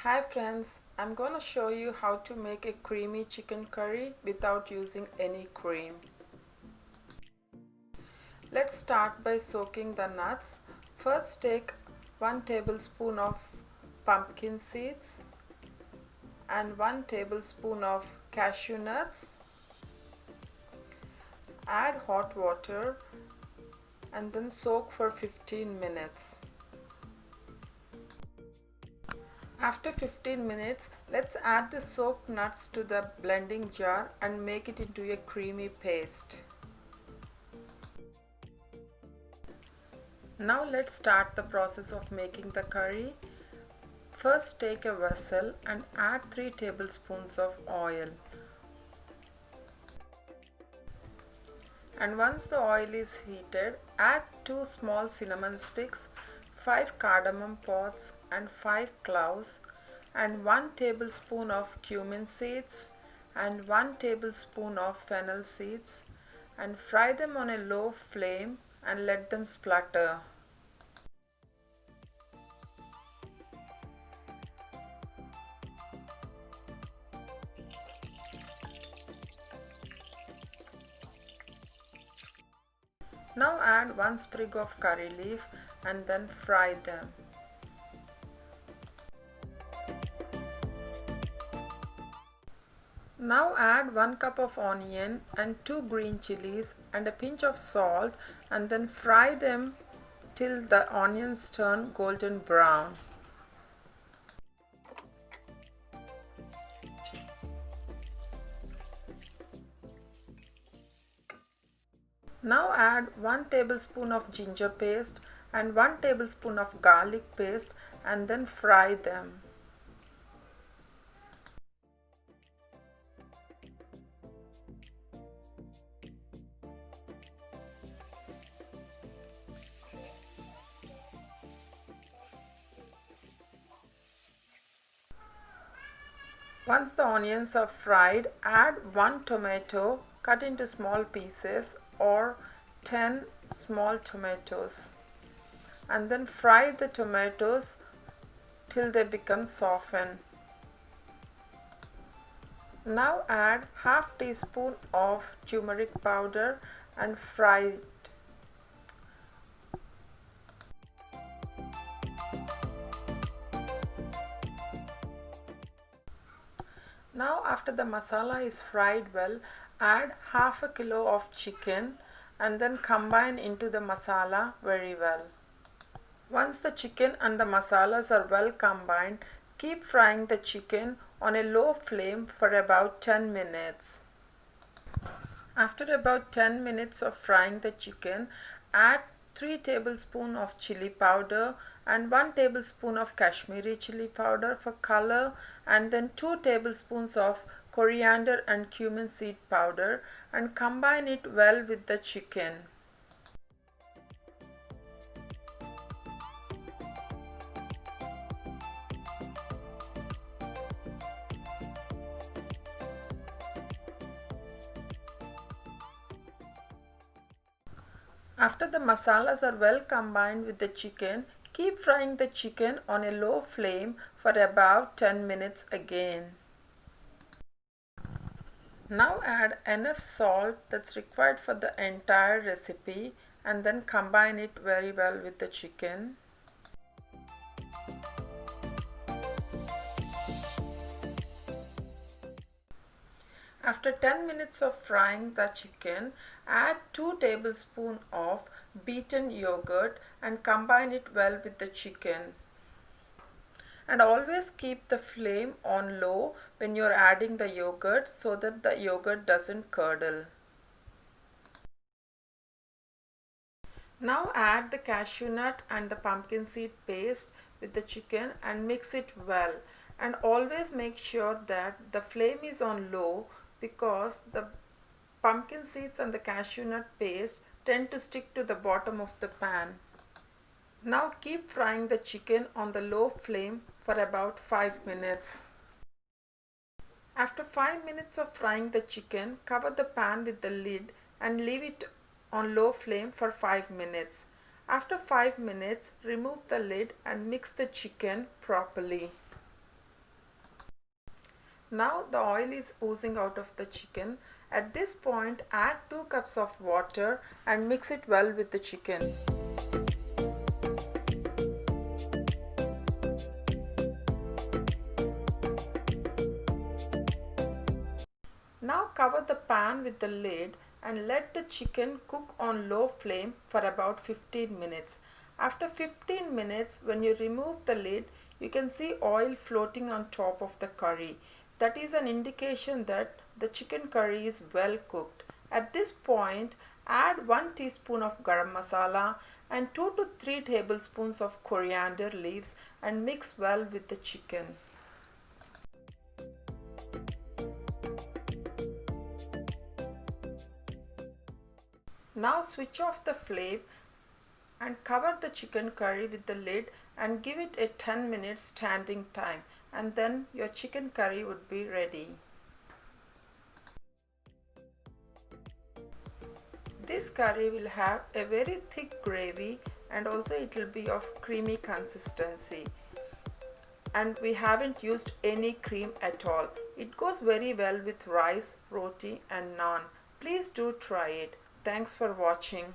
Hi friends, I'm gonna show you how to make a creamy chicken curry without using any cream. Let's start by soaking the nuts. First take 1 tablespoon of pumpkin seeds and 1 tablespoon of cashew nuts. Add hot water and then soak for 15 minutes. After 15 minutes, let's add the soaked nuts to the blending jar and make it into a creamy paste. Now let's start the process of making the curry. First take a vessel and add 3 tablespoons of oil. And once the oil is heated, add 2 small cinnamon sticks, 5 cardamom pods and 5 cloves and 1 tablespoon of cumin seeds and 1 tablespoon of fennel seeds and fry them on a low flame and let them splutter. Now add 1 sprig of curry leaf and then fry them. Now add 1 cup of onion and 2 green chillies and a pinch of salt and then fry them till the onions turn golden brown. Now add 1 tablespoon of ginger paste and 1 tablespoon of garlic paste and then fry them. Once the onions are fried, add 1 tomato cut into small pieces or 10 small tomatoes and then fry the tomatoes till they become softened. Now add half teaspoon of turmeric powder and fry it. Now after the masala is fried well, add half a kilo of chicken and then combine into the masala very well. Once the chicken and the masalas are well combined, keep frying the chicken on a low flame for about 10 minutes. After about 10 minutes of frying the chicken, add 3 tablespoons of chili powder and 1 tablespoon of Kashmiri chili powder for color and then 2 tablespoons of coriander and cumin seed powder and combine it well with the chicken. After the masalas are well combined with the chicken, keep frying the chicken on a low flame for about 10 minutes again. Now add enough salt that's required for the entire recipe and then combine it very well with the chicken. After 10 minutes of frying the chicken, add 2 tablespoons of beaten yogurt and combine it well with the chicken. And always keep the flame on low when you are adding the yogurt so that the yogurt doesn't curdle. Now add the cashew nut and the pumpkin seed paste with the chicken and mix it well. And always make sure that the flame is on low because the pumpkin seeds and the cashew nut paste tend to stick to the bottom of the pan. Now keep frying the chicken on the low flame for about 5 minutes. After 5 minutes of frying the chicken, cover the pan with the lid and leave it on low flame for 5 minutes. After 5 minutes, remove the lid and mix the chicken properly. Now the oil is oozing out of the chicken. At this point, add 2 cups of water and mix it well with the chicken. Now cover the pan with the lid and let the chicken cook on low flame for about 15 minutes. After 15 minutes, when you remove the lid, you can see oil floating on top of the curry. That is an indication that the chicken curry is well cooked. At this point, add 1 teaspoon of garam masala and 2 to 3 tablespoons of coriander leaves and mix well with the chicken. Now switch off the flame and cover the chicken curry with the lid and give it a 10 minutes standing time, and then your chicken curry would be ready. This curry will have a very thick gravy and also it will be of creamy consistency, and we haven't used any cream at all. It goes very well with rice, roti and naan. Please do try it. Thanks for watching.